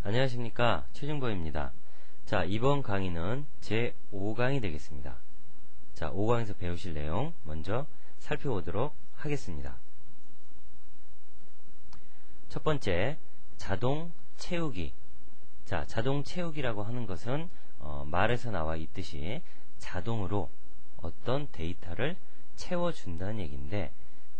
안녕하십니까, 최중보입니다. 자, 이번 강의는 제5강이 되겠습니다. 자, 5강에서 배우실 내용 먼저 살펴보도록 하겠습니다. 첫 번째, 자동 채우기. 자, 자동 채우기라고 하는 것은 말에서 나와 있듯이 자동으로 어떤 데이터를 채워준다는 얘기인데,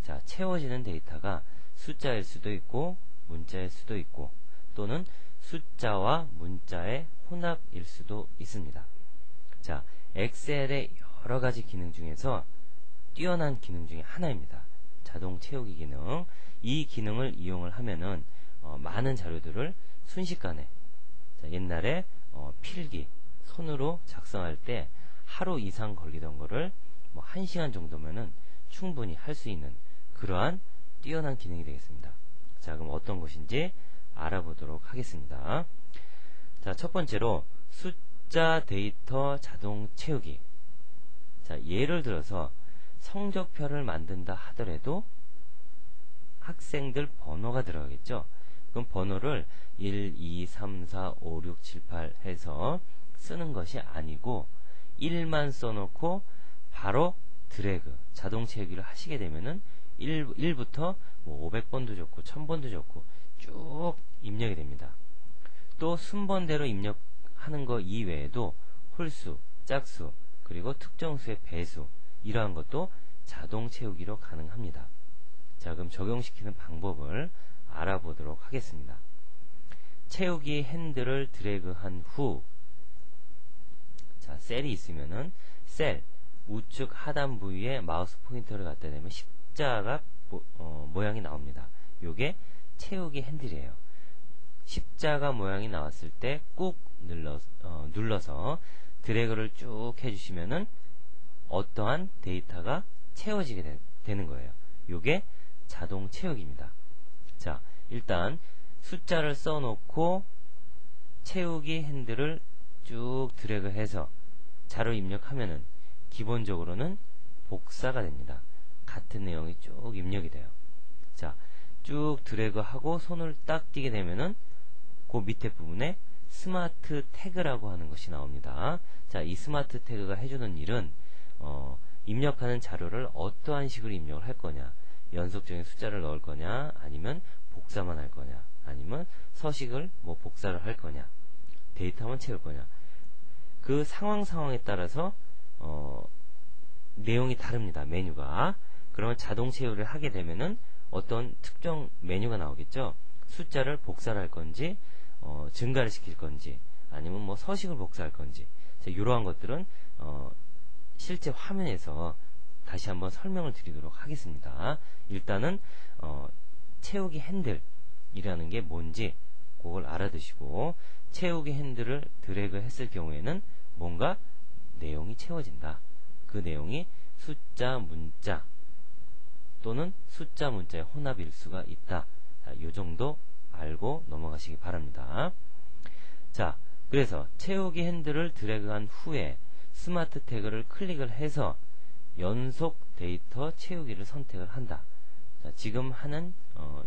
자, 채워지는 데이터가 숫자일 수도 있고 문자일 수도 있고 또는 숫자와 문자의 혼합일 수도 있습니다. 자, 엑셀의 여러가지 기능 중에서 뛰어난 기능 중에 하나입니다. 자동 채우기 기능. 이 기능을 이용을 하면은 많은 자료들을 순식간에, 자, 옛날에 필기, 손으로 작성할 때 하루 이상 걸리던 거를 뭐 1시간 정도면은 충분히 할 수 있는 그러한 뛰어난 기능이 되겠습니다. 자, 그럼 어떤 것인지 알아보도록 하겠습니다. 자, 첫 번째로 숫자 데이터 자동 채우기. 자, 예를 들어서 성적표를 만든다 하더라도 학생들 번호가 들어가겠죠. 그럼 번호를 1, 2, 3, 4, 5, 6, 7, 8 해서 쓰는 것이 아니고 1만 써놓고 바로 드래그, 자동 채우기를 하시게 되면은 1부터 뭐 500번도 좋고 1000번도 좋고 쭉 입력이 됩니다. 또 순번대로 입력하는 거 이외에도 홀수, 짝수, 그리고 특정수의 배수, 이러한 것도 자동 채우기로 가능합니다. 자, 그럼 적용시키는 방법을 알아보도록 하겠습니다. 채우기 핸들을 드래그한 후, 자, 셀이 있으면은 셀 우측 하단 부위에 마우스 포인터를 갖다 대면 십자가 모양이 나옵니다. 요게 채우기 핸들이에요. 십자가 모양이 나왔을 때 꾹 눌러서 드래그를 쭉 해주시면은 어떠한 데이터가 채워지게 되는 거예요. 요게 자동 채우기입니다. 자, 일단 숫자를 써놓고 채우기 핸들을 쭉 드래그해서 자료 입력하면은 기본적으로는 복사가 됩니다. 같은 내용이 쭉 입력이 돼요. 자, 쭉 드래그하고 손을 딱 띄게 되면은 그 밑에 부분에 스마트 태그라고 하는 것이 나옵니다. 자, 이 스마트 태그가 해주는 일은 입력하는 자료를 어떠한 식으로 입력을 할 거냐, 연속적인 숫자를 넣을 거냐, 아니면 복사만 할 거냐, 아니면 서식을 뭐 복사를 할 거냐, 데이터만 채울 거냐, 그 상황에 따라서 내용이 다릅니다. 메뉴가. 그러면 자동 채우기를 하게 되면은 어떤 특정 메뉴가 나오겠죠. 숫자를 복사를 할 건지, 증가를 시킬 건지, 아니면 뭐 서식을 복사할 건지. 자, 이러한 것들은 실제 화면에서 다시 한번 설명을 드리도록 하겠습니다. 일단은 채우기 핸들이라는 게 뭔지 그걸 알아두시고, 채우기 핸들을 드래그 했을 경우에는 뭔가 내용이 채워진다. 그 내용이 숫자, 문자 또는 숫자, 문자의 혼합일 수가 있다. 자, 이 정도 알고 넘어가시기 바랍니다. 자, 그래서 채우기 핸들을 드래그한 후에 스마트 태그를 클릭을 해서 연속 데이터 채우기를 선택을 한다. 자, 지금 하는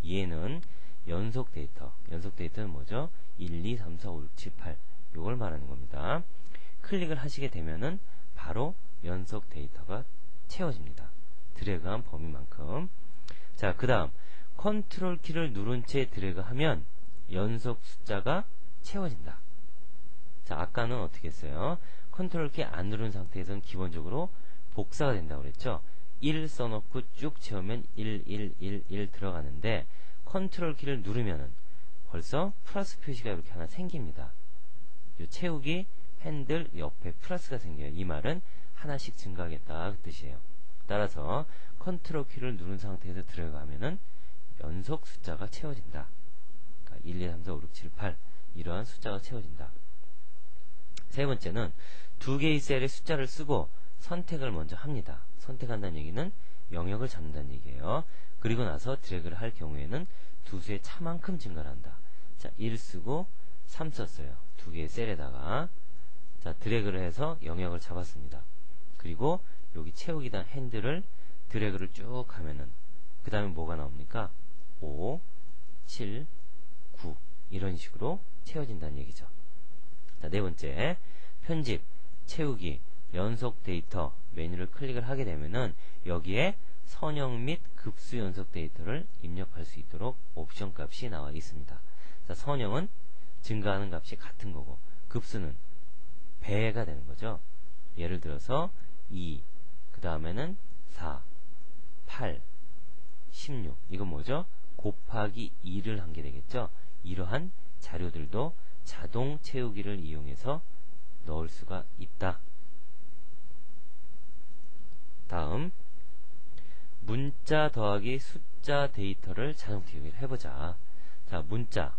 예는 연속 데이터. 연속 데이터는 뭐죠? 1, 2, 3, 4, 5, 6, 7, 8. 이걸 말하는 겁니다. 클릭을 하시게 되면은 바로 연속 데이터가 채워집니다. 드래그한 범위만큼. 자, 그 다음 컨트롤 키를 누른 채 드래그하면 연속 숫자가 채워진다. 자, 아까는 어떻게 했어요? 컨트롤 키 안 누른 상태에서는 기본적으로 복사가 된다고 그랬죠. 1 써놓고 쭉 채우면 1, 1, 1, 1 들어가는데 컨트롤 키를 누르면은 벌써 플러스 표시가 이렇게 하나 생깁니다. 이 채우기 핸들 옆에 플러스가 생겨요. 이 말은 하나씩 증가하겠다 그 뜻이에요. 따라서 컨트롤 키를 누른 상태에서 들어가면은 연속 숫자가 채워진다. 그러니까 1, 2, 3, 4, 5, 6, 7, 8 이러한 숫자가 채워진다. 세 번째는 두 개의 셀의 숫자를 쓰고 선택을 먼저 합니다. 선택한다는 얘기는 영역을 잡는다는 얘기예요. 그리고 나서 드래그를 할 경우에는 두 수의 차만큼 증가를 한다. 자, 1 쓰고 3 썼어요. 두 개의 셀에다가. 자, 드래그를 해서 영역을 잡았습니다. 그리고 여기 채우기단 핸들을 드래그를 쭉 하면은 그 다음에 뭐가 나옵니까? 5, 7, 9 이런 식으로 채워진다는 얘기죠. 자, 네 번째, 편집, 채우기, 연속 데이터 메뉴를 클릭을 하게 되면은 여기에 선형 및 급수 연속 데이터를 입력할 수 있도록 옵션 값이 나와 있습니다. 자, 선형은 증가하는 값이 같은 거고, 급수는 배가 되는 거죠. 예를 들어서 2, 그 다음에는 4, 8, 16. 이건 뭐죠? 곱하기 2를 한 게 되겠죠. 이러한 자료들도 자동 채우기를 이용해서 넣을 수가 있다. 다음, 문자 더하기 숫자 데이터를 자동 채우기를 해보자. 자, 문자,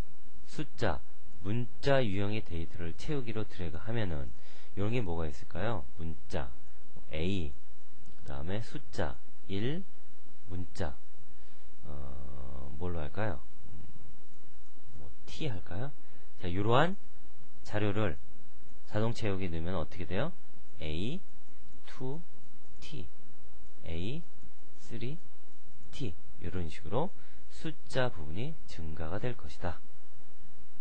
숫자, 문자 유형의 데이터를 채우기로 드래그 하면은 이런 게 뭐가 있을까요? 문자, A, 그 다음에 숫자, 1, 문자, 뭘로 할까요? T 할까요? 자, 이러한 자료를 자동 채우기 넣으면 어떻게 돼요? A, 2, T, A, 3, T 이런 식으로 숫자 부분이 증가가 될 것이다.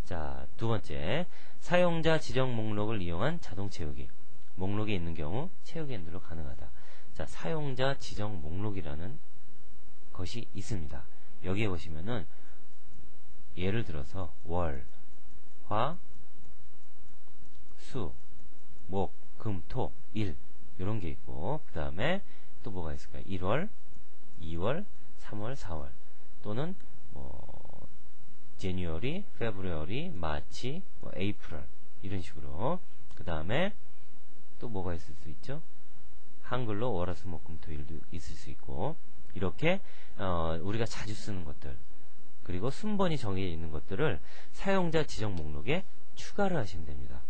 자, 두 번째, 사용자 지정 목록을 이용한 자동 채우기. 목록에 있는 경우 채우기 핸들로 가능하다. 자, 사용자 지정 목록이라는 것이 있습니다. 여기에 보시면은 예를 들어서 월, 화, 수, 목, 금, 토, 일 이런 게 있고, 그 다음에 또 뭐가 있을까요? 1월, 2월, 3월, 4월 또는 January, February, March, April 이런 식으로. 그 다음에 또 뭐가 있을 수 있죠? 한글로 월화수목금토일도 있을 수 있고, 이렇게 우리가 자주 쓰는 것들 그리고 순번이 정해져 있는 것들을 사용자 지정 목록에 추가를 하시면 됩니다.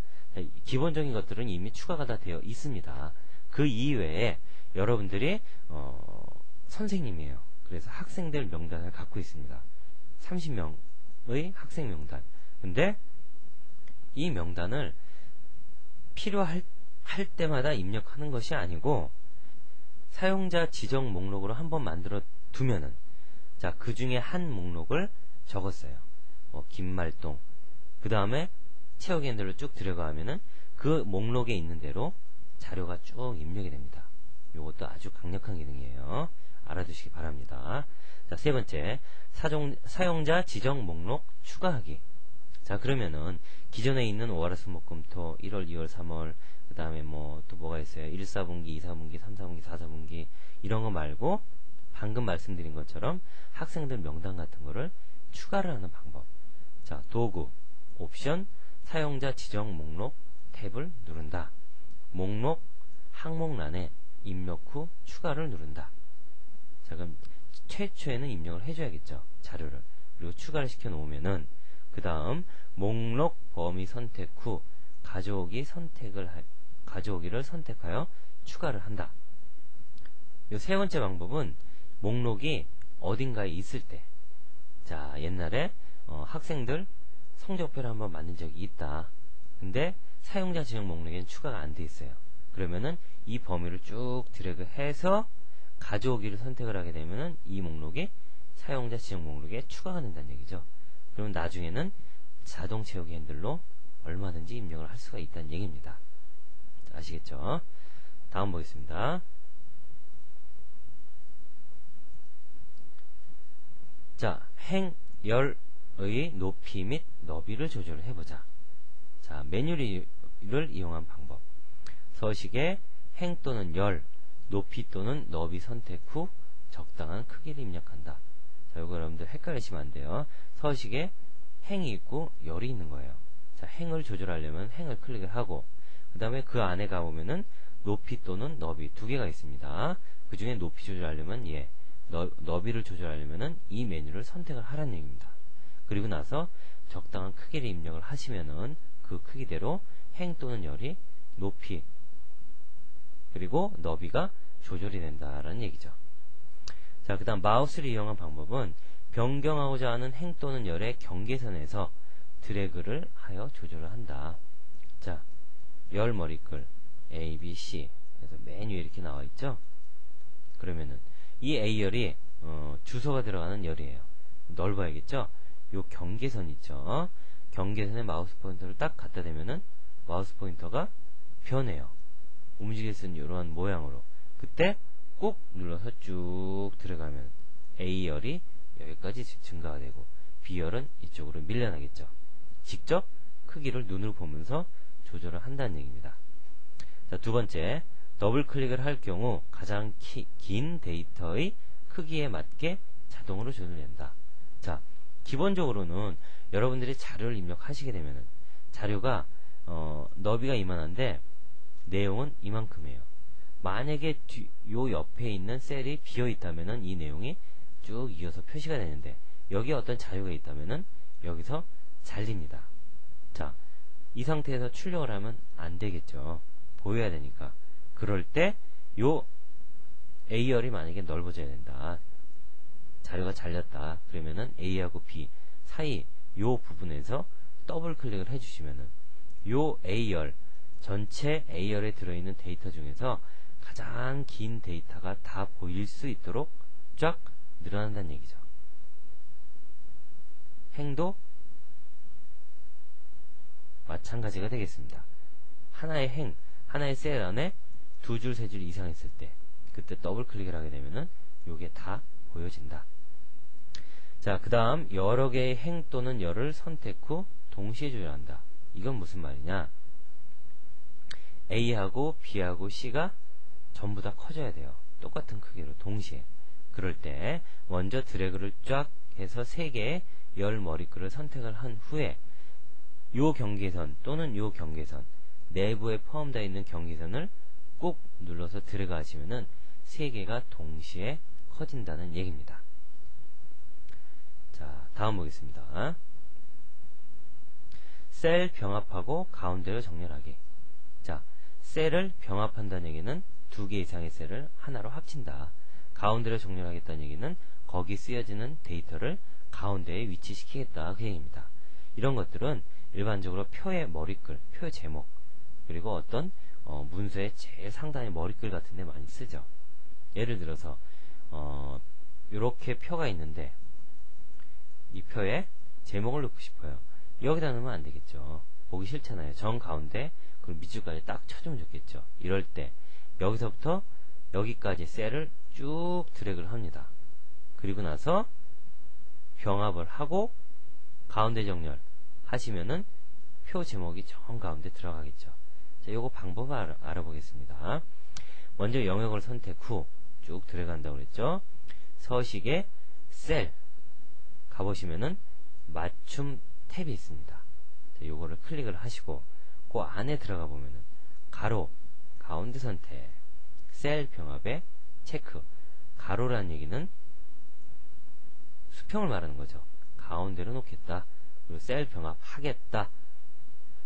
기본적인 것들은 이미 추가가 다 되어 있습니다. 그 이외에 여러분들이 선생님이에요. 그래서 학생들 명단을 갖고 있습니다. 30명의 학생 명단. 근데 이 명단을 필요할 때마다 입력하는 것이 아니고 사용자 지정 목록으로 한번 만들어 두면은, 자, 그 중에 한 목록을 적었어요. 김말동. 그 다음에 채우기 핸들로 쭉 들어가면은 그 목록에 있는 대로 자료가 쭉 입력이 됩니다. 이것도 아주 강력한 기능이에요. 알아두시기 바랍니다. 자, 세 번째, 사용자 지정 목록 추가하기. 자, 그러면은 기존에 있는 월화수목금토 1월, 2월, 3월, 그 다음에 또 뭐가 있어요? 1, 4분기, 2, 4분기, 3, 4분기, 4, 4분기 이런 거 말고 방금 말씀드린 것처럼 학생들 명단 같은 거를 추가를 하는 방법. 자, 도구, 옵션, 사용자 지정 목록 탭을 누른다. 목록 항목란에 입력 후 추가를 누른다. 자, 그럼 최초에는 입력을 해줘야겠죠. 자료를. 그리고 추가를 시켜 놓으면은 그 다음 목록 범위 선택 후 가져오기를 선택하여 추가를 한다. 이 세 번째 방법은 목록이 어딘가에 있을 때, 자, 옛날에 학생들 성적표를 한번 만든 적이 있다. 근데 사용자 지정 목록에는 추가가 안 돼 있어요. 그러면은 이 범위를 쭉 드래그해서 가져오기를 선택을 하게 되면은 이 목록이 사용자 지정 목록에 추가가 된다는 얘기죠. 그러면 나중에는 자동 채우기 핸들로 얼마든지 입력을 할 수가 있다는 얘기입니다. 자, 아시겠죠? 다음 보겠습니다. 자, 행열의 높이 및 너비를 조절을 해보자. 자, 메뉴를 이용한 방법. 서식에 행 또는 열, 높이 또는 너비 선택 후 적당한 크기를 입력한다. 자, 이거 여러분들 헷갈리시면 안 돼요. 서식에 행이 있고 열이 있는 거예요. 자, 행을 조절하려면 행을 클릭을 하고, 그 다음에 그 안에 가보면은 높이 또는 너비 두 개가 있습니다. 그 중에 높이 조절하려면 너비를 조절하려면은 이 메뉴를 선택을 하라는 얘기입니다. 그리고 나서 적당한 크기를 입력을 하시면은 그 크기대로 행 또는 열이 높이 그리고 너비가 조절이 된다라는 얘기죠. 자, 그 다음 마우스를 이용한 방법은 변경하고자 하는 행 또는 열의 경계선에서 드래그를 하여 조절을 한다. 자, 열 머리글 A, B, C 그래서 메뉴에 이렇게 나와 있죠. 그러면은 이 A열이 주소가 들어가는 열이에요. 넓어야겠죠. 요 경계선 있죠. 경계선에 마우스 포인터를 딱 갖다 대면은 마우스 포인터가 변해요. 움직일 수 있는 이러한 모양으로. 그때 꾹 눌러서 쭉 들어가면 A열이 여기까지 증가가 되고 B열은 이쪽으로 밀려나겠죠. 직접 크기를 눈으로 보면서 조절을 한다는 얘기입니다. 자, 두 번째, 더블 클릭을 할 경우 가장 긴 데이터의 크기에 맞게 자동으로 조절된다. 자, 기본적으로는 여러분들이 자료를 입력하시게 되면은 자료가 너비가 이만한데 내용은 이만큼이에요. 만약에 요 옆에 있는 셀이 비어 있다면은 이 내용이 쭉 이어서 표시가 되는데 여기에 어떤 자료가 있다면은 여기서 잘립니다. 자, 이 상태에서 출력을 하면 안 되겠죠. 보여야 되니까. 그럴 때 요 A열이 만약에 넓어져야 된다. 자료가 잘렸다. 그러면은 A하고 B 사이 요 부분에서 더블 클릭을 해주시면은 요 A열, 전체 A열에 들어있는 데이터 중에서 가장 긴 데이터가 다 보일 수 있도록 쫙 늘어난다는 얘기죠. 행도 마찬가지가 되겠습니다. 하나의 셀 안에 두 줄, 세 줄 이상 있을 때 그때 더블 클릭을 하게 되면은 요게 다 보여진다. 자, 그 다음 여러 개의 행 또는 열을 선택 후 동시에 조절한다. 이건 무슨 말이냐? A하고 B하고 C가 전부 다 커져야 돼요. 똑같은 크기로 동시에. 그럴 때 먼저 드래그를 쫙 해서 3개의 열 머리글을 선택을 한 후에 요 경계선 또는 요 경계선 내부에 포함되어 있는 경계선을 꾹 눌러서 드래그 하시면은 3개가 동시에 커진다는 얘기입니다. 자, 다음 보겠습니다. 셀 병합하고 가운데로 정렬하기. 자, 셀을 병합한다는 얘기는 2개 이상의 셀을 하나로 합친다. 가운데로 정렬하겠다는 얘기는 거기 쓰여지는 데이터를 가운데에 위치시키겠다. 그 얘기입니다. 이런 것들은 일반적으로 표의 머리글, 표 제목, 그리고 어떤 문서의 제일 상단의 머리글 같은 데 많이 쓰죠. 예를 들어서 이렇게 표가 있는데 이 표에 제목을 넣고 싶어요. 여기다 넣으면 안 되겠죠. 보기 싫잖아요. 정 가운데 그 밑줄까지 딱 쳐주면 좋겠죠. 이럴 때 여기서부터 여기까지 셀을 쭉 드래그를 합니다. 그리고 나서 병합을 하고 가운데 정렬 하시면은 표 제목이 정 가운데 들어가겠죠. 자, 요거 방법을 알아보겠습니다. 먼저 영역을 선택 후 쭉 들어간다고 그랬죠. 서식에 셀 가보시면은 맞춤 탭이 있습니다. 자, 요거를 클릭을 하시고 그 안에 들어가 보면은 가로 가운데 선택 셀 병합에 체크. 가로라는 얘기는 수평을 말하는 거죠. 가운데로 놓겠다. 그리고 셀 병합 하겠다.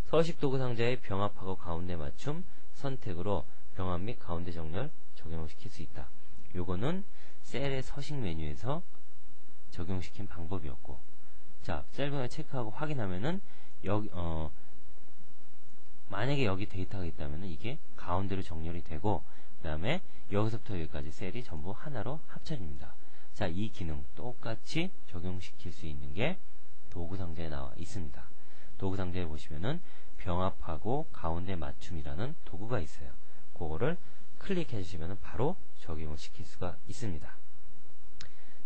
서식 도구 상자의 병합하고 가운데 맞춤 선택으로 병합 및 가운데 정렬 적용을 시킬 수 있다. 요거는 셀의 서식 메뉴에서 적용시킨 방법이었고, 자, 셀 병합 체크하고 확인하면은 여기 만약에 여기 데이터가 있다면은 이게 가운데로 정렬이 되고, 그 다음에 여기서부터 여기까지 셀이 전부 하나로 합쳐집니다. 자, 이 기능 똑같이 적용시킬 수 있는 게 도구 상자에 나와 있습니다. 도구 상자에 보시면은 병합하고 가운데 맞춤이라는 도구가 있어요. 그거를 클릭해 주시면 바로 적용을 시킬 수가 있습니다.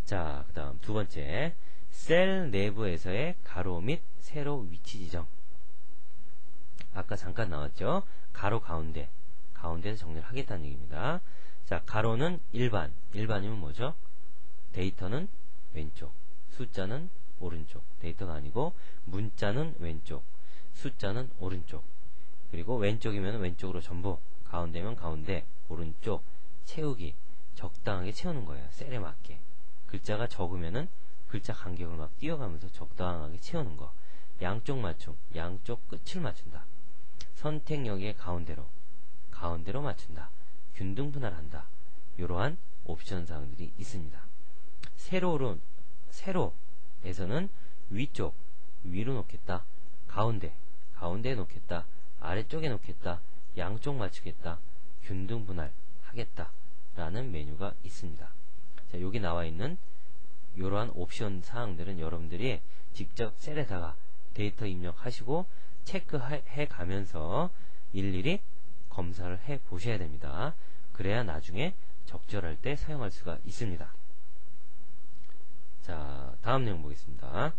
자, 그 다음 두 번째, 셀 내부에서의 가로 및 세로 위치 지정. 아까 잠깐 나왔죠. 가로 가운데에서 정리를 하겠다는 얘기입니다. 자, 가로는 일반이면 뭐죠? 데이터는 왼쪽, 숫자는 오른쪽. 데이터가 아니고 문자는 왼쪽, 숫자는 오른쪽. 그리고 왼쪽이면 왼쪽으로 전부, 가운데면 가운데, 오른쪽 채우기. 적당하게 채우는 거예요. 셀에 맞게. 글자가 적으면은 글자 간격을 막 띄어가면서 적당하게 채우는 거. 양쪽 맞춤, 양쪽 끝을 맞춘다. 선택역의 가운데로 맞춘다. 균등 분할한다. 이러한 옵션 사항들이 있습니다. 세로에서는 위쪽, 위로 놓겠다. 가운데에 놓겠다. 아래쪽에 놓겠다. 양쪽 맞추겠다. 균등 분할 하겠다. 라는 메뉴가 있습니다. 자, 여기 나와 있는 이러한 옵션 사항들은 여러분들이 직접 셀에다가 데이터 입력하시고 체크해 가면서 일일이 검사를 해 보셔야 됩니다. 그래야 나중에 적절할 때 사용할 수가 있습니다. 자, 다음 내용 보겠습니다.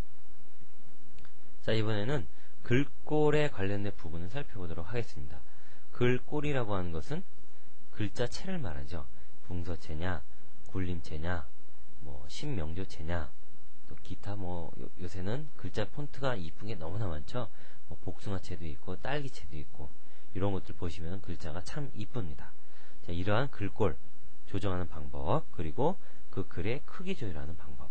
자, 이번에는 글꼴에 관련된 부분을 살펴보도록 하겠습니다. 글꼴이라고 하는 것은 글자체를 말하죠. 붕서체냐, 굴림체냐, 신명조체냐, 또 기타 요새는 글자 폰트가 이쁜 게 너무나 많죠. 복숭아체도 있고 딸기체도 있고 이런 것들 보시면 글자가 참 이쁩니다. 자, 이러한 글꼴 조정하는 방법, 그리고 그 글의 크기 조절하는 방법.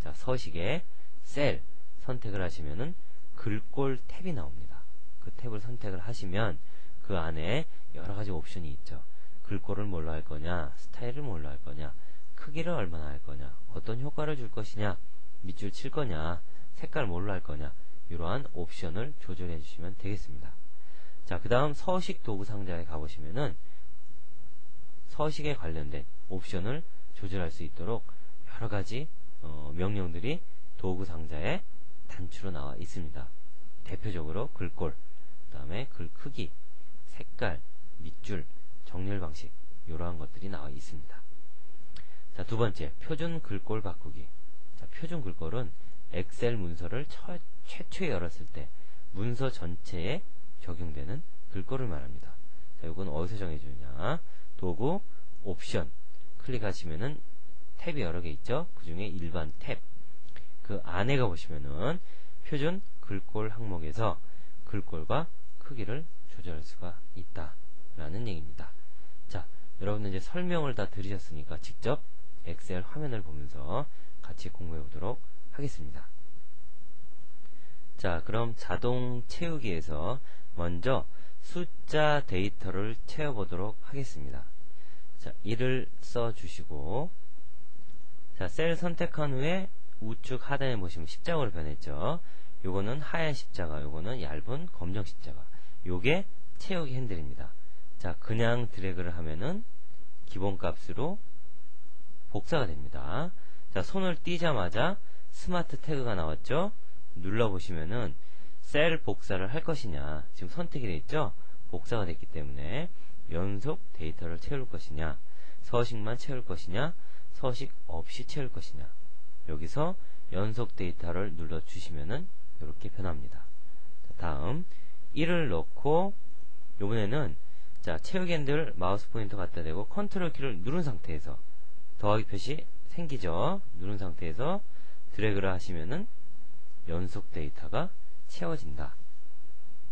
자, 서식에 셀 선택을 하시면은 글꼴 탭이 나옵니다. 그 탭을 선택을 하시면 그 안에 여러가지 옵션이 있죠. 글꼴을 뭘로 할 거냐, 스타일을 뭘로 할 거냐, 크기를 얼마나 할 거냐, 어떤 효과를 줄 것이냐, 밑줄 칠 거냐, 색깔 뭘로 할 거냐, 이러한 옵션을 조절해 주시면 되겠습니다. 자, 그 다음 서식 도구 상자에 가보시면은 서식에 관련된 옵션을 조절할 수 있도록 여러가지 명령들이 도구 상자에 단추로 나와 있습니다. 대표적으로 글꼴, 그 다음에 글 크기, 색깔, 밑줄, 정렬 방식, 이러한 것들이 나와 있습니다. 자, 두 번째, 표준 글꼴 바꾸기. 자, 표준 글꼴은 엑셀 문서를 최초에 열었을 때 문서 전체에 적용되는 글꼴을 말합니다. 자, 이건 어디서 정해주느냐? 도구, 옵션, 클릭하시면은 탭이 여러 개 있죠? 그 중에 일반 탭. 그 안에 가보시면은 표준 글꼴 항목에서 글꼴과 크기를 조절할 수가 있다라는 얘기입니다. 자, 여러분들 이제 설명을 다 들으셨으니까 직접 엑셀 화면을 보면서 같이 공부해 보도록 하겠습니다. 자, 그럼 자동 채우기에서 먼저 숫자 데이터를 채워보도록 하겠습니다. 자, 이를 써주시고, 자, 셀 선택한 후에 우측 하단에 보시면 십자가로 변했죠. 요거는 하얀 십자가, 요거는 얇은 검정 십자가. 요게 채우기 핸들입니다. 자, 그냥 드래그를 하면은 기본값으로 복사가 됩니다. 자, 손을 띄자마자 스마트 태그가 나왔죠. 눌러보시면은 셀 복사를 할 것이냐, 지금 선택이 되어 있죠. 복사가 됐기 때문에 연속 데이터를 채울 것이냐, 서식만 채울 것이냐, 서식 없이 채울 것이냐. 여기서 연속 데이터를 눌러주시면은 이렇게 변합니다. 자, 다음 1을 넣고, 이번에는 자, 채우기 핸들 마우스 포인터 갖다 대고 컨트롤 키를 누른 상태에서 더하기 표시 생기죠. 누른 상태에서 드래그를 하시면은 연속 데이터가 채워진다.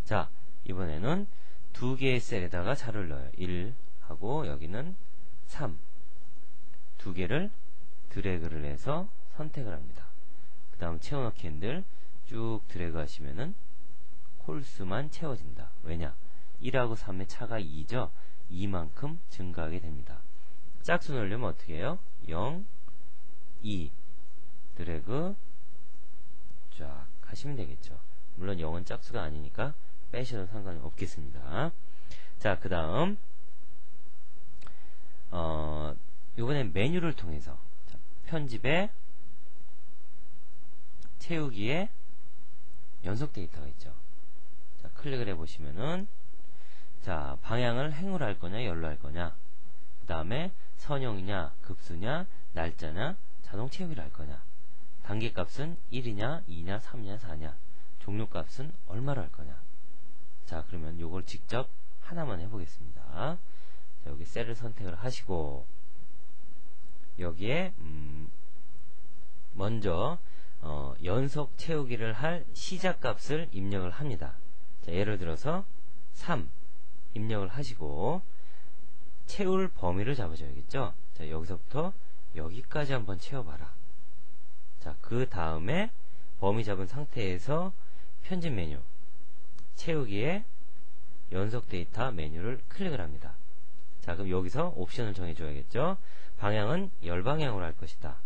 자, 이번에는 두 개의 셀에다가 자를 넣어요. 1 하고 여기는 3. 두 개를 드래그를 해서 선택을 합니다. 그 다음 채워넣기 핸들 쭉 드래그 하시면은 홀수만 채워진다. 왜냐? 1하고 3의 차가 2죠. 2만큼 증가하게 됩니다. 짝수 넣으려면 어떻게 해요? 0, 2 드래그 쫙 하시면 되겠죠. 물론 0은 짝수가 아니니까 빼셔도 상관이 없겠습니다. 자, 그 다음 이번엔 메뉴를 통해서 자, 편집에 채우기에 연속 데이터가 있죠. 자, 클릭을 해보시면은 자, 방향을 행으로 할 거냐 열로 할 거냐, 그 다음에 선형이냐 급수냐 날짜냐 자동 채우기를 할 거냐, 단계값은 1이냐 2냐 3냐 4냐, 종료값은 얼마로 할 거냐. 자, 그러면 요걸 직접 하나만 해보겠습니다. 자, 여기 셀을 선택을 하시고 여기에 먼저 연속 채우기를 할 시작값을 입력을 합니다. 자, 예를 들어서 3 입력을 하시고 채울 범위를 잡아줘야겠죠. 자, 여기서부터 여기까지 한번 채워봐라. 자, 그 다음에 범위 잡은 상태에서 편집 메뉴 채우기에 연속 데이터 메뉴를 클릭을 합니다. 자, 그럼 여기서 옵션을 정해줘야겠죠. 방향은 열방향으로 할 것이다.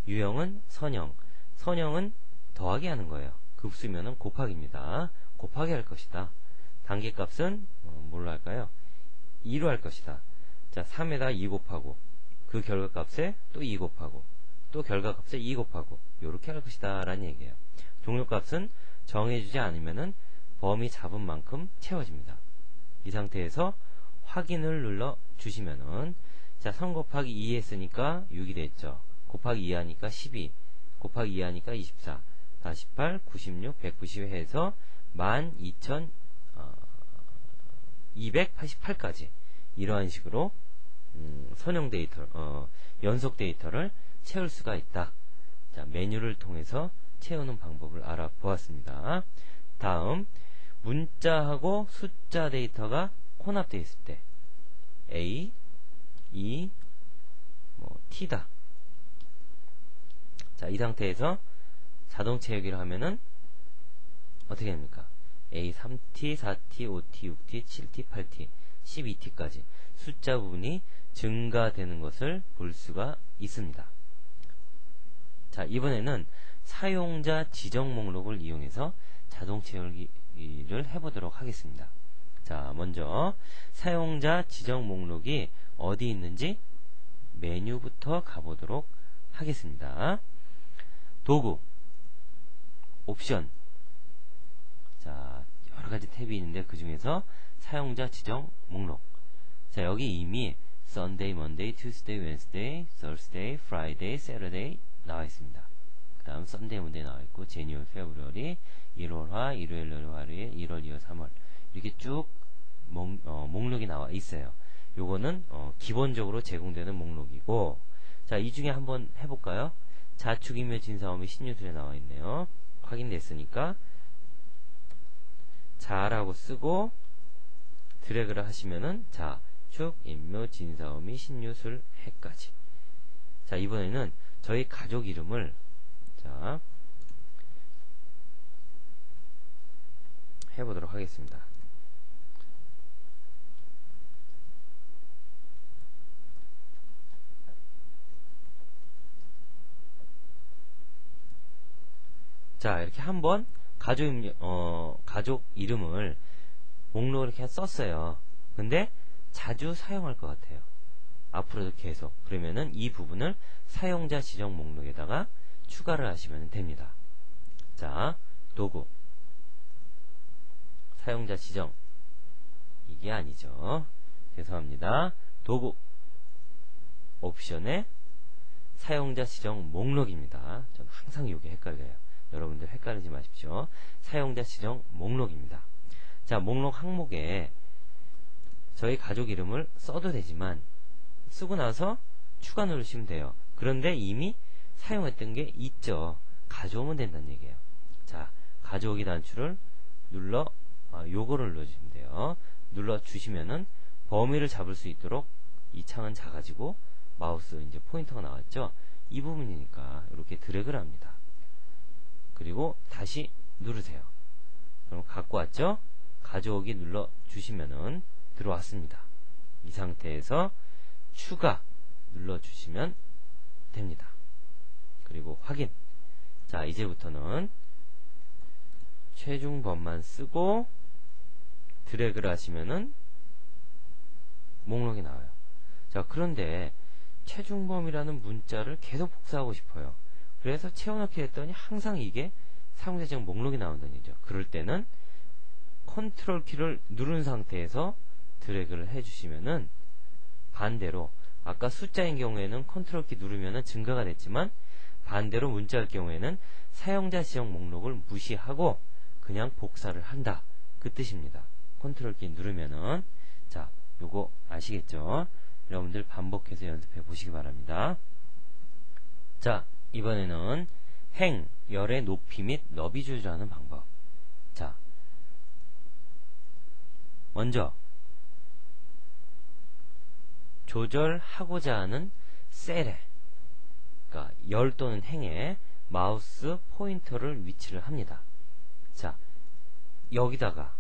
유형은 선형. 선형은 더하기 하는 거예요. 급수면은 곱하기입니다. 곱하기 할 것이다. 단계값은 뭘로 할까요? 2로 할 것이다. 자, 3에다 2 곱하고 그 결과값에 또 2 곱하고 또 결과값에 2 곱하고 요렇게 할 것이다 라는 얘기예요. 종료값은 정해주지 않으면은 범위 잡은 만큼 채워집니다. 이 상태에서 확인을 눌러 주시면은 자, 3 곱하기 2 했으니까 6이 됐죠. 곱하기 2 하니까 12, 곱하기 2 하니까 24, 48, 96, 190 해서 12,288까지 이러한 식으로 선형 데이터, 연속 데이터를 채울 수가 있다. 자, 메뉴를 통해서 채우는 방법을 알아보았습니다. 다음, 문자하고 숫자 데이터가 혼합되어 있을 때 A, E, T다. 자, 이 상태에서 자동 채우기를 하면은 어떻게 됩니까? A 3T, 4T, 5T, 6T, 7T, 8T, 12T까지 숫자 부분이 증가되는 것을 볼 수가 있습니다. 자, 이번에는 사용자 지정 목록을 이용해서 자동 채우기를 해보도록 하겠습니다. 자, 먼저 사용자 지정 목록이 어디 있는지 메뉴부터 가보도록 하겠습니다. 도구, 옵션, 자, 여러가지 탭이 있는데 그 중에서 사용자 지정 목록. 자, 여기 이미 Sunday, Monday, Tuesday, Wednesday, Thursday, Friday, Saturday 나와 있습니다. 그 다음 Sunday, Monday 나와 있고 January, February, 1월화, 일요일, 화요일, 1월, 2월, 3월 이렇게 쭉 목록이 나와 있어요. 요거는 기본적으로 제공되는 목록이고, 자, 이 중에 한번 해볼까요? 자축인묘 진사오미 신유술에 나와 있네요. 확인됐으니까 자라고 쓰고 드래그를 하시면은 자축, 인묘, 진사오미, 신유술 해까지. 자, 이번에는 저희 가족 이름을 자 해보도록 하겠습니다. 자, 이렇게 한번 가족 이름을 목록을 이렇게 썼어요. 근데 자주 사용할 것 같아요. 앞으로도 계속. 그러면은 이 부분을 사용자 지정 목록에다가 추가를 하시면 됩니다. 자, 도구, 사용자 지정, 이게 아니죠. 죄송합니다. 도구, 옵션에 사용자 지정 목록입니다. 저는 항상 이게 헷갈려요. 여러분들 헷갈리지 마십시오. 사용자 지정 목록입니다. 자, 목록 항목에 저희 가족 이름을 써도 되지만 쓰고 나서 추가 누르시면 돼요. 그런데 이미 사용했던 게 있죠. 가져오면 된다는 얘기예요. 자, 가져오기 단추를 요거를 눌러주시면 돼요. 눌러주시면은 범위를 잡을 수 있도록 이 창은 작아지고 마우스 이제 포인터가 나왔죠. 이 부분이니까 이렇게 드래그를 합니다. 그리고 다시 누르세요. 그럼 갖고 왔죠? 가져오기 눌러주시면은 들어왔습니다. 이 상태에서 추가 눌러주시면 됩니다. 그리고 확인. 자, 이제부터는 최중범만 쓰고 드래그를 하시면은 목록이 나와요. 자, 그런데 최중범이라는 문자를 계속 복사하고 싶어요. 그래서 채워넣기 했더니 항상 이게 사용자 지정 목록이 나온다는 얘기죠. 그럴 때는 컨트롤 키를 누른 상태에서 드래그를 해주시면은 반대로 아까 숫자인 경우에는 컨트롤 키 누르면은 증가가 됐지만 반대로 문자일 경우에는 사용자 지정 목록을 무시하고 그냥 복사를 한다. 그 뜻입니다. 컨트롤 키 누르면은. 자, 요거 아시겠죠? 여러분들 반복해서 연습해 보시기 바랍니다. 자, 이번에는 행, 열의 높이 및 너비 조절하는 방법. 자, 먼저 조절하고자 하는 셀에, 그러니까 열 또는 행에 마우스 포인터를 위치를 합니다. 자, 여기다가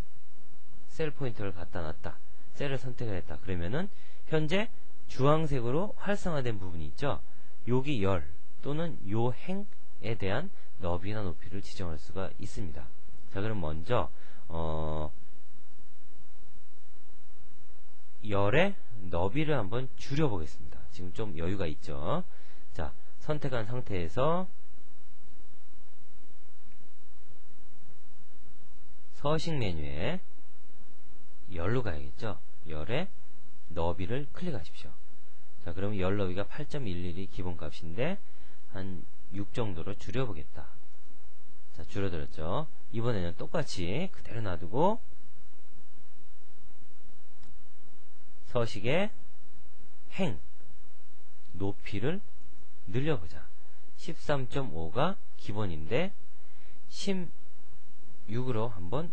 셀 포인터를 갖다 놨다. 셀을 선택을 했다. 그러면은 현재 주황색으로 활성화된 부분이 있죠. 여기 열 또는 요 행에 대한 너비나 높이를 지정할 수가 있습니다. 자, 그럼 먼저 열의 너비를 한번 줄여 보겠습니다. 지금 좀 여유가 있죠. 자, 선택한 상태에서 서식 메뉴에 열로 가야겠죠. 열에 너비를 클릭하십시오. 자, 그러면 열 너비가 8.11이 기본값인데 한 6 정도로 줄여보겠다. 자, 줄어들었죠. 이번에는 똑같이 그대로 놔두고 서식의 행 높이를 늘려보자. 13.5가 기본인데 16으로 한번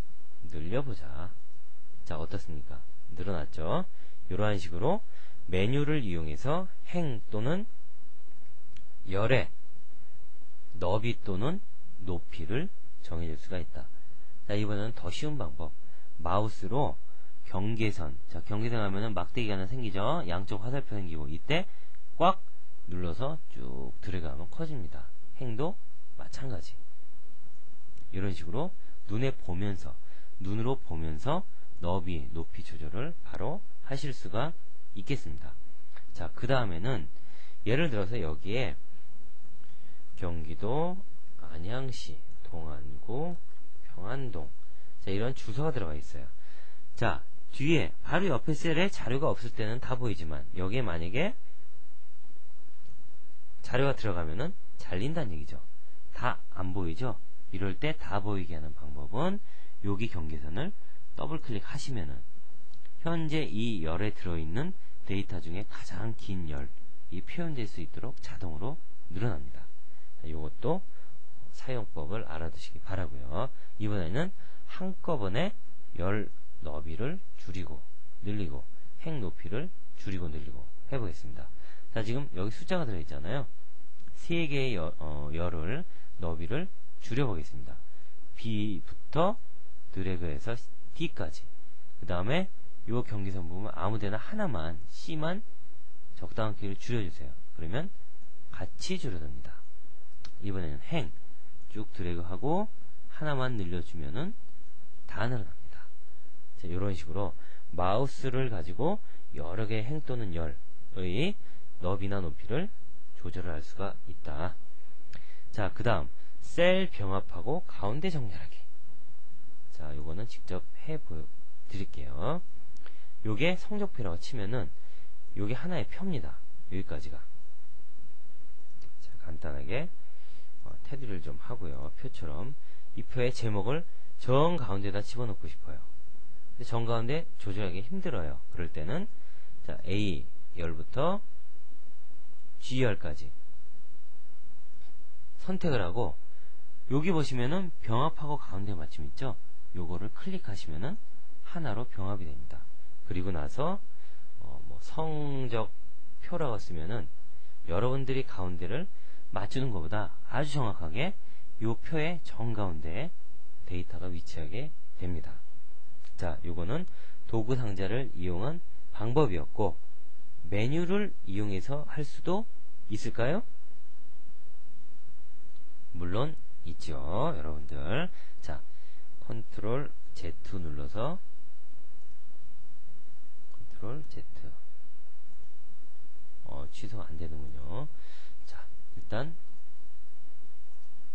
늘려보자. 자, 어떻습니까? 늘어났죠? 이러한 식으로 메뉴를 이용해서 행 또는 열의 너비 또는 높이를 정해줄 수가 있다. 자, 이번에는 더 쉬운 방법. 마우스로 경계선. 자, 경계선 하면은 막대기가 하나 생기죠? 양쪽 화살표 생기고, 이때 꽉 눌러서 쭉 들어가면 커집니다. 행도 마찬가지. 이런 식으로 눈으로 보면서 너비, 높이 조절을 바로 하실 수가 있겠습니다. 자, 그 다음에는 예를 들어서 여기에 경기도 안양시 동안구 평안동, 자, 이런 주소가 들어가 있어요. 자, 뒤에 바로 옆에 셀에 자료가 없을 때는 다 보이지만 여기에 만약에 자료가 들어가면은 잘린다는 얘기죠. 다 안 보이죠? 이럴 때 다 보이게 하는 방법은 여기 경계선을 더블 클릭하시면은 현재 이 열에 들어있는 데이터 중에 가장 긴 열이 표현될 수 있도록 자동으로 늘어납니다. 이것도 사용법을 알아두시기 바라고요. 이번에는 한꺼번에 열 너비를 줄이고 늘리고 행 높이를 줄이고 늘리고 해보겠습니다. 자, 지금 여기 숫자가 들어있잖아요. 3개의 열을 너비를 줄여보겠습니다. B부터 드래그해서 D까지. 그 다음에 이 경계선 부분 아무데나 하나만 C만 적당한 길이를 줄여주세요. 그러면 같이 줄어듭니다. 이번에는 행 쭉 드래그하고 하나만 늘려주면은 다 늘어납니다. 자, 이런 식으로 마우스를 가지고 여러 개의 행 또는 열의 너비나 높이를 조절을 할 수가 있다. 자, 그 다음 셀 병합하고 가운데 정렬하기. 자, 요거는 직접 해 보여드릴게요. 요게 성적표라고 치면은 요게 하나의 표입니다. 여기까지가. 자, 간단하게 테두리를 좀 하고요. 표처럼 이 표의 제목을 정 가운데다 집어넣고 싶어요. 근데 정 가운데 조절하기 힘들어요. 그럴 때는 자, A 열부터 G 열까지 선택을 하고 여기 보시면은 병합하고 가운데 맞춤 있죠? 요거를 클릭하시면은 하나로 병합이 됩니다. 그리고 나서 성적표라고 쓰면은 여러분들이 가운데를 맞추는 것보다 아주 정확하게 요 표의 정가운데에 데이터가 위치하게 됩니다. 자, 요거는 도구 상자를 이용한 방법이었고 메뉴를 이용해서 할 수도 있을까요? 물론 있죠, 여러분들. 자, 컨트롤 Z 눌러서 컨트롤 Z. 취소가 안 되는군요. 자, 일단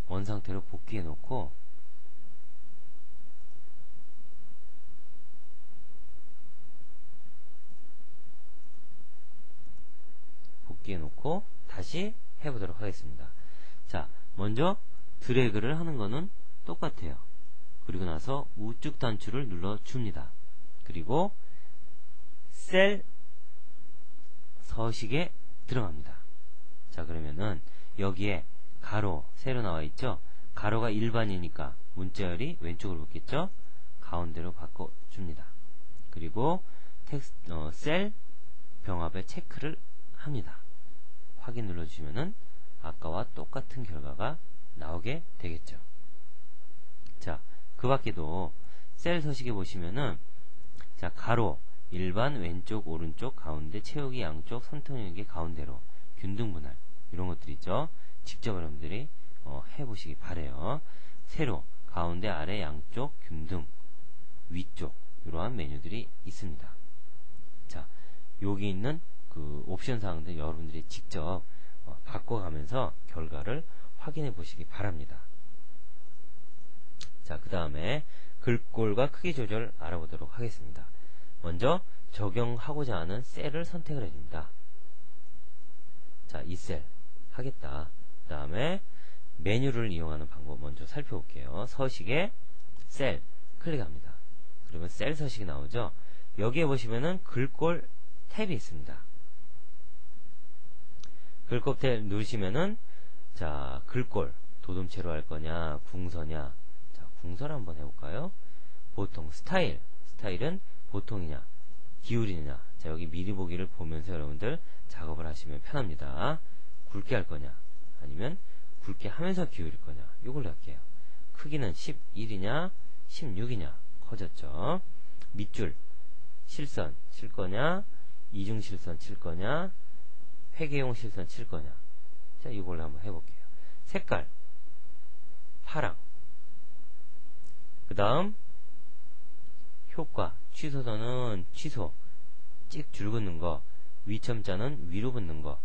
원 상태로 복귀해 놓고 다시 해보도록 하겠습니다. 자, 먼저 드래그를 하는 거는 똑같아요. 그리고 나서 우측 단추를 눌러줍니다. 그리고 셀 서식에 들어갑니다. 자, 그러면은 여기에 가로 세로 나와 있죠? 가로가 일반이니까 문자열이 왼쪽으로 붙겠죠? 가운데로 바꿔줍니다. 그리고 셀 병합에 체크를 합니다. 확인 눌러주시면은 아까와 똑같은 결과가 나오게 되겠죠. 자, 그 밖에도 셀 서식에 보시면은 자, 가로 일반 왼쪽 오른쪽 가운데 채우기 양쪽 선택역의 가운데로 균등 분할 이런 것들이 있죠. 직접 여러분들이 해보시기 바래요. 세로 가운데 아래 양쪽 균등 위쪽 이러한 메뉴들이 있습니다. 자, 여기 있는 그 옵션 사항들 여러분들이 직접 바꿔가면서 결과를 확인해 보시기 바랍니다. 자, 그 다음에 글꼴과 크기 조절 알아보도록 하겠습니다. 먼저 적용하고자 하는 셀을 선택을 해줍니다. 자, 이 셀 하겠다. 그 다음에 메뉴를 이용하는 방법 먼저 살펴볼게요. 서식에 셀 클릭합니다. 그러면 셀 서식이 나오죠. 여기에 보시면은 글꼴 탭이 있습니다. 글꼴 탭 누르시면은 자, 글꼴 도둠체로 할 거냐 궁서냐. 자, 궁서를 한번 해볼까요? 보통 스타일은 보통이냐 기울이냐. 자, 여기 미리 보기를 보면서 여러분들 작업을 하시면 편합니다. 굵게 할 거냐 아니면 굵게 하면서 기울일 거냐. 요걸로 할게요. 크기는 11이냐 16이냐. 커졌죠. 밑줄 실선 칠 거냐 이중 실선 칠 거냐 회계용 실선 칠 거냐. 자, 이걸로 한번 해볼게요. 색깔 파랑. 그 다음 효과 취소선은 취소 찍 줄 긋는 거, 위첨자는 위로 붙는 거,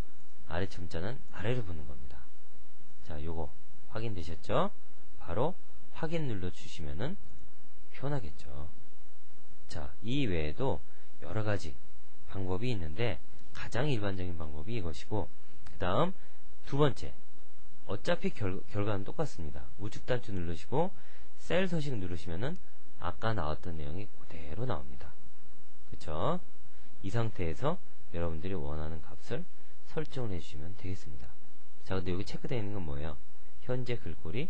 아래 첨자는 아래로 붙는 겁니다. 자, 요거 확인되셨죠? 바로 확인 눌러 주시면은 편하겠죠. 자, 이 외에도 여러가지 방법이 있는데 가장 일반적인 방법이 이것이고, 그 다음 두 번째, 어차피 결과는 똑같습니다. 우측 단추 누르시고 셀 서식 누르시면은 아까 나왔던 내용이 그대로 나옵니다. 그쵸? 이 상태에서 여러분들이 원하는 값을 설정을 해주시면 되겠습니다. 자, 근데 여기 체크되어 있는 건 뭐예요? 현재 글꼴이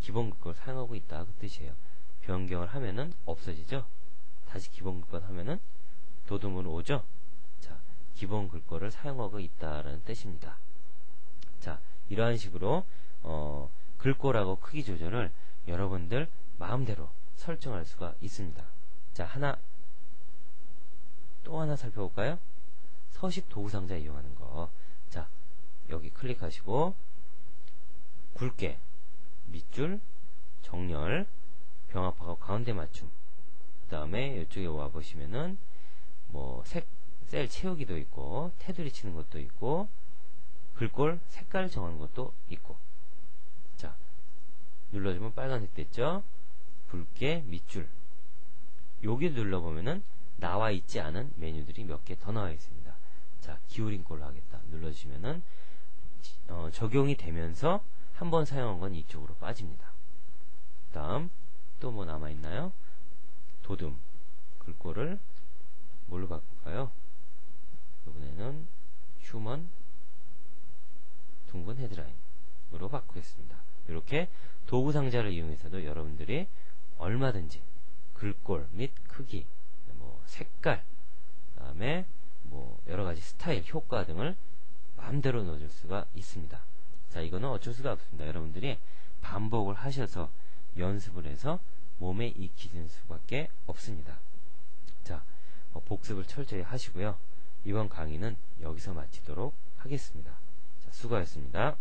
기본 글꼴을 사용하고 있다 그 뜻이에요. 변경을 하면은 없어지죠? 다시 기본 글꼴 하면은 도둠으로 오죠? 자, 기본 글꼴을 사용하고 있다라는 뜻입니다. 자, 이러한 식으로 글꼴하고 크기 조절을 여러분들 마음대로 설정할 수가 있습니다. 자, 또 하나 살펴볼까요? 서식 도구상자 이용하는 거. 자, 여기 클릭하시고 굵게 밑줄 정렬 병합하고 가운데 맞춤. 그 다음에 이쪽에 와 보시면은 뭐 셀 채우기도 있고 테두리 치는 것도 있고 글꼴 색깔 정하는 것도 있고. 자, 눌러주면 빨간색 됐죠? 굵게 밑줄. 여기 눌러보면은 나와 있지 않은 메뉴들이 몇 개 더 나와 있습니다. 자, 기울인 꼴로 하겠다. 눌러주시면은 적용이 되면서 한번 사용한 건 이쪽으로 빠집니다. 다음 또 뭐 남아있나요? 도둠 글꼴을 뭘로 바꿀까요? 이번에는 휴먼 둥근 헤드라인으로 바꾸겠습니다. 이렇게 도구 상자를 이용해서도 여러분들이 얼마든지 글꼴 및 크기, 뭐 색깔, 그다음에 뭐 여러가지 스타일, 효과 등을 마음대로 넣어줄 수가 있습니다. 자, 이거는 어쩔 수가 없습니다. 여러분들이 반복을 하셔서 연습을 해서 몸에 익히는 수밖에 없습니다. 자, 복습을 철저히 하시고요. 이번 강의는 여기서 마치도록 하겠습니다. 자, 수고하셨습니다.